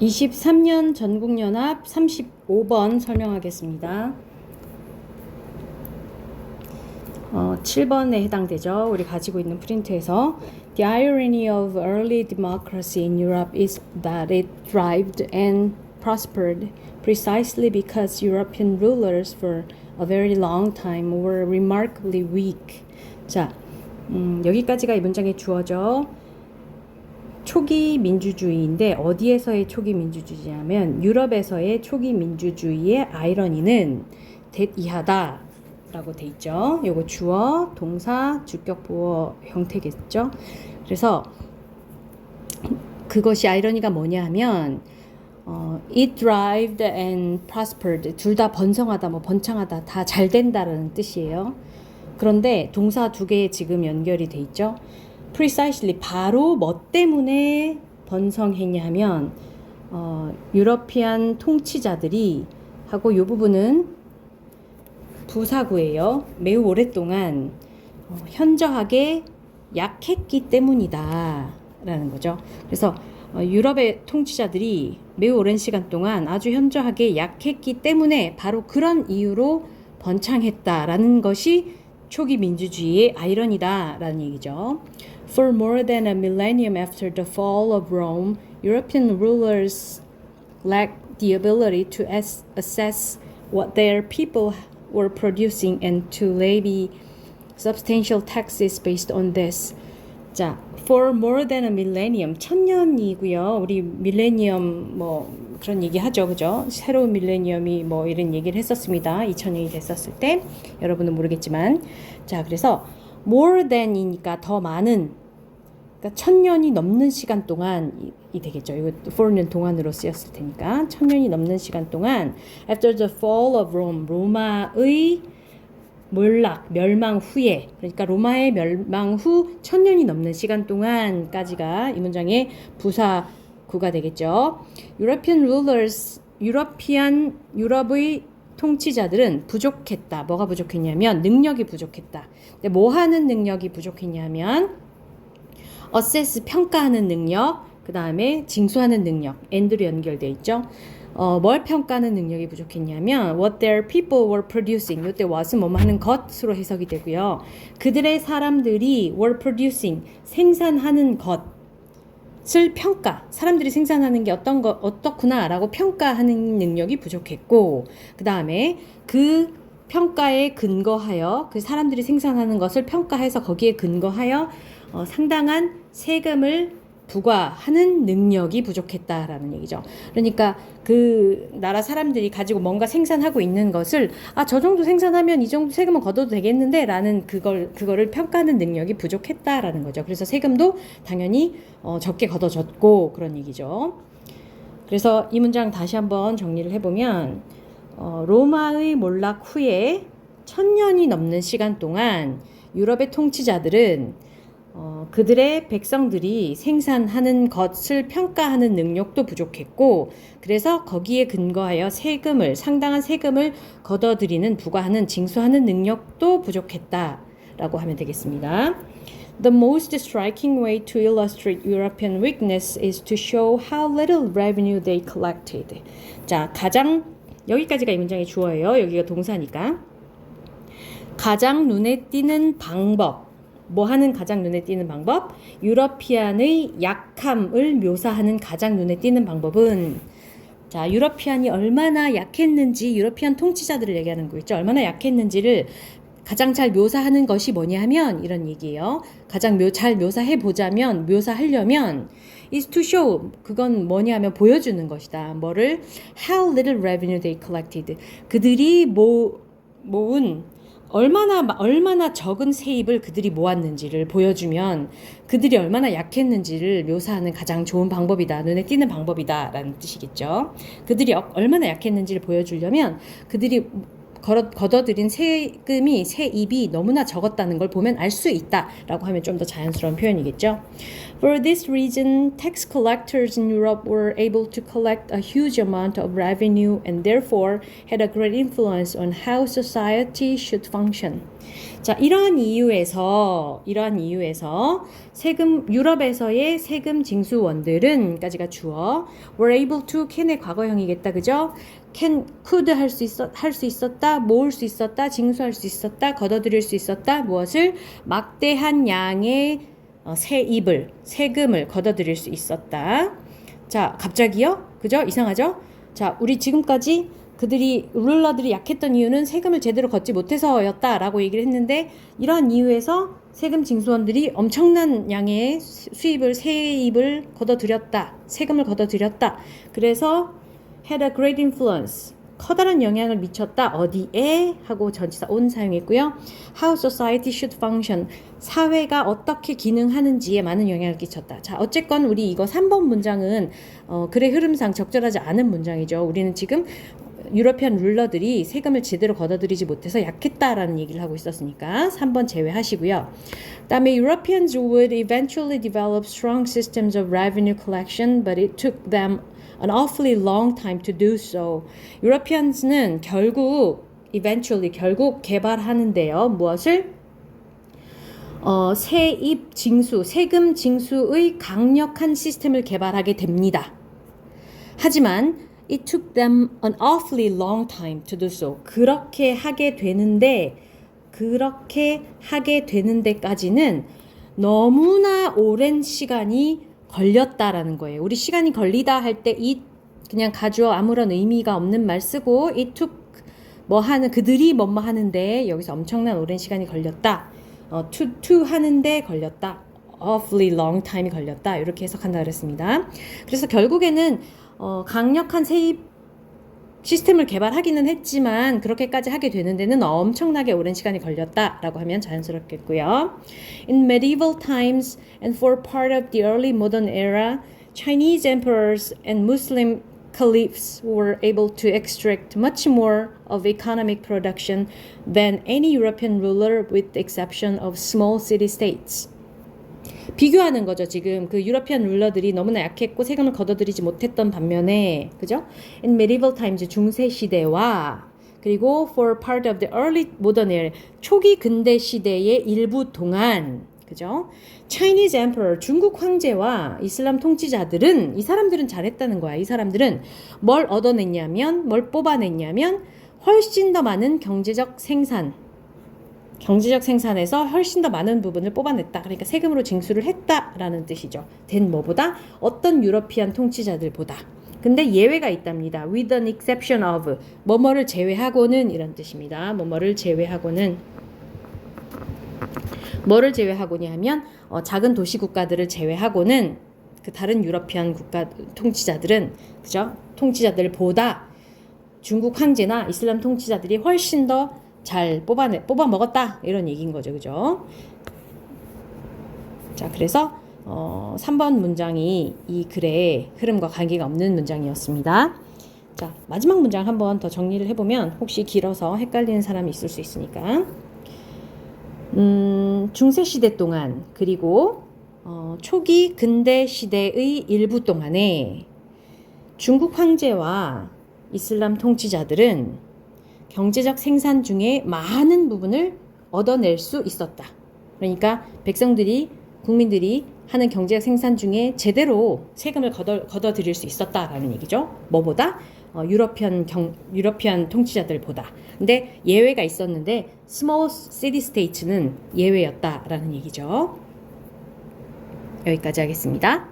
23년 전국연합 35번 설명하겠습니다. 7번에 해당되죠. 우리 가지고 있는 프린트에서 The irony of early democracy in Europe is that it thrived and prospered precisely because European rulers for a very long time were remarkably weak. 자, 여기까지가 이 문장의 주어죠. 초기 민주주의인데 어디에서의 초기 민주주의냐면 유럽에서의 초기 민주주의의 아이러니는 이하다 라고 돼 있죠. 요거 주어, 동사, 주격, 보어 형태겠죠. 그래서 그것이 아이러니가 뭐냐 하면 it thrived and prospered 둘 다 번성하다, 번창하다, 다 잘 된다라는 뜻이에요. 그런데 동사 두 개 지금 연결이 돼 있죠. precisely 바로 뭐 때문에 번성했냐면 유러피안 통치자들이 하고 요 부분은 부사구예요. 매우 오랫동안 현저하게 약했기 때문이다 라는 거죠. 그래서 유럽의 통치자들이 매우 오랜 시간 동안 아주 현저하게 약했기 때문에 바로 그런 이유로 번창했다라는 것이 초기 민주주의의 아이러니다 라는 얘기죠. For more than a millennium after the fall of Rome, European rulers lacked the ability to assess what their people were producing and to levy substantial taxes based on this. 자, for more than a millennium, 1000년이고요. 우리 밀레니엄 그런 얘기 하죠, 그죠? 새로운 밀레니엄이 이런 얘기를 했었습니다. 2000년이 됐었을 때 여러분은 모르겠지만, 자, 그래서 more than이니까 더 많은. 그러니까 1000년이 넘는 시간 동안이 되겠죠. 이거 for는 동안으로 쓰였을 테니까 1000년이 넘는 시간 동안 after the fall of Rome, 로마의 멸망 후에, 그러니까 로마의 멸망 후 1000년이 넘는 시간 동안까지가 이 문장의 부사구가 되겠죠. European rulers, 유럽의 통치자들은 부족했다. 뭐가 부족했냐면 능력이 부족했다. 근데 뭐 하는 능력이 부족했냐면 assess 평가하는 능력, 그 다음에 징수하는 능력, and로 연결되어 있죠. 뭘 평가하는 능력이 부족했냐면 what their people were producing, 이때 what은 뭐뭐 하는 것으로 해석이 되고요. 그들의 사람들이 were producing, 생산하는 것을 사람들이 생산하는 게 어떻구나라고 평가하는 능력이 부족했고, 그 다음에 그 평가에 근거하여 그 사람들이 생산하는 것을 평가해서 거기에 근거하여 상당한 세금을 부과하는 능력이 부족했다라는 얘기죠. 그러니까 그 나라 사람들이 가지고 뭔가 생산하고 있는 것을 저 정도 생산하면 이 정도 세금은 걷어도 되겠는데 라는 그거를 평가하는 능력이 부족했다라는 거죠. 그래서 세금도 당연히 적게 걷어졌고 그런 얘기죠. 그래서 이 문장 다시 한번 정리를 해보면 로마의 몰락 후에 1000년이 넘는 시간 동안 유럽의 통치자들은 그들의 백성들이 생산하는 것을 평가하는 능력도 부족했고, 그래서 거기에 근거하여 상당한 세금을 걷어들이는, 부과하는, 징수하는 능력도 부족했다라고 하면 되겠습니다. The most striking way to illustrate European weakness is to show how little revenue they collected. 자, 여기까지가 이 문장의 주어예요. 여기가 동사니까. 가장 눈에 띄는 방법. 가장 눈에 띄는 방법? 유러피안의 약함을 묘사하는 가장 눈에 띄는 방법은, 자, 유러피안이 얼마나 약했는지, 유러피안 통치자들을 얘기하는 거겠죠. 얼마나 약했는지를 가장 잘 묘사하는 것이 뭐냐 하면 이런 얘기예요. 가장 잘 묘사하려면 is to show, 그건 뭐냐 하면 보여주는 것이다. 뭐를? How little revenue they collected. 그들이 모은 얼마나 적은 세입을 그들이 모았는지를 보여주면 그들이 얼마나 약했는지를 묘사하는 가장 좋은 방법이다. 눈에 띄는 방법이다 라는 뜻이겠죠. 그들이 얼마나 약했는지를 보여주려면 그들이 걷어들인 세입이 너무나 적었다는 걸 보면 알 수 있다라고 하면 좀 더 자연스러운 표현이겠죠. For this reason, tax collectors in Europe were able to collect a huge amount of revenue and therefore had a great influence on how society should function. 자, 이러한 이유에서 유럽에서의 세금 징수원들은까지가 주어 were able to can의 과거형이겠다, 그죠? could 할 수 있었다, 모을 수 있었다, 징수할 수 있었다, 걷어들일 수 있었다, 무엇을? 막대한 양의 세금을 걷어들일 수 있었다. 자, 갑자기요? 그죠? 이상하죠? 자, 우리 지금까지 룰러들이 약했던 이유는 세금을 제대로 걷지 못해서였다라고 얘기를 했는데, 이러한 이유에서 세금 징수원들이 엄청난 양의 세금을 걷어들였다. 그래서 had a great influence. 커다란 영향을 미쳤다. 어디에? 하고 전치사 on 사용했고요. How society should function. 사회가 어떻게 기능하는지에 많은 영향을 끼쳤다. 자, 어쨌건 우리 이거 3번 문장은 글의 흐름상 적절하지 않은 문장이죠. 우리는 지금 유러피안 룰러들이 세금을 제대로 걷어들이지 못해서 약했다라는 얘기를 하고 있었으니까 3번 제외하시고요. 그다음에 Europeans would eventually develop strong systems of revenue collection, but it took them an awfully long time to do so. Europeans는 결국 개발하는데요. 무엇을? 세금 징수의 강력한 시스템을 개발하게 됩니다. 하지만 it took them an awfully long time to do so. 그렇게 하게 되는 데까지는 너무나 오랜 시간이 걸렸다라는 거예요. 우리 시간이 걸리다 할 때 그냥 가주어 아무런 의미가 없는 말 쓰고 it took 그들이 뭐뭐 하는데 여기서 엄청난 오랜 시간이 걸렸다. to 하는데 걸렸다. awfully long time이 걸렸다. 이렇게 해석한다 그랬습니다. 그래서 결국에는 강력한 세입 시스템을 개발하기는 했지만 그렇게까지 하게 되는 데는 엄청나게 오랜 시간이 걸렸다라고 하면 자연스럽겠고요. In medieval times and for part of the early modern era, Chinese emperors and Muslim caliphs were able to extract much more of economic production than any European ruler with the exception of small city-states. 비교하는 거죠. 지금 그 유러피안 룰러들이 너무나 약했고 세금을 걷어들이지 못했던 반면에, 그죠? In medieval times, 중세 시대와 그리고 for part of the early modern era, 초기 근대 시대의 일부 동안, 그죠? Chinese emperor, 중국 황제와 이슬람 통치자들은, 이 사람들은 잘했다는 거야. 이 사람들은 뭘 얻어냈냐면, 뭘 뽑아냈냐면 훨씬 더 많은 경제적 생산에서 훨씬 더 많은 부분을 뽑아냈다. 그러니까 세금으로 징수를 했다라는 뜻이죠. 된 뭐보다? 어떤 유러피안 통치자들보다. 근데 예외가 있답니다. With an exception of. 뭐뭐를 제외하고는 이런 뜻입니다. 뭐뭐를 제외하고는. 뭐를 제외하고냐 하면 작은 도시 국가들을 제외하고는 그 다른 유러피안 국가 통치자들은, 그죠? 통치자들보다 중국 황제나 이슬람 통치자들이 훨씬 더 잘 뽑아 먹었다 이런 얘기인 거죠, 그죠? 자, 그래서 3번 문장이 이 글의 흐름과 관계가 없는 문장이었습니다. 자, 마지막 문장 한번 더 정리를 해보면 혹시 길어서 헷갈리는 사람이 있을 수 있으니까 중세 시대 동안 그리고 초기 근대 시대의 일부 동안에 중국 황제와 이슬람 통치자들은 경제적 생산 중에 많은 부분을 얻어낼 수 있었다. 그러니까 국민들이 하는 경제적 생산 중에 제대로 세금을 걷어들일 수 있었다라는 얘기죠. 뭐보다? 유러피안 통치자들보다. 근데 예외가 있었는데 small city states는 예외였다라는 얘기죠. 여기까지 하겠습니다.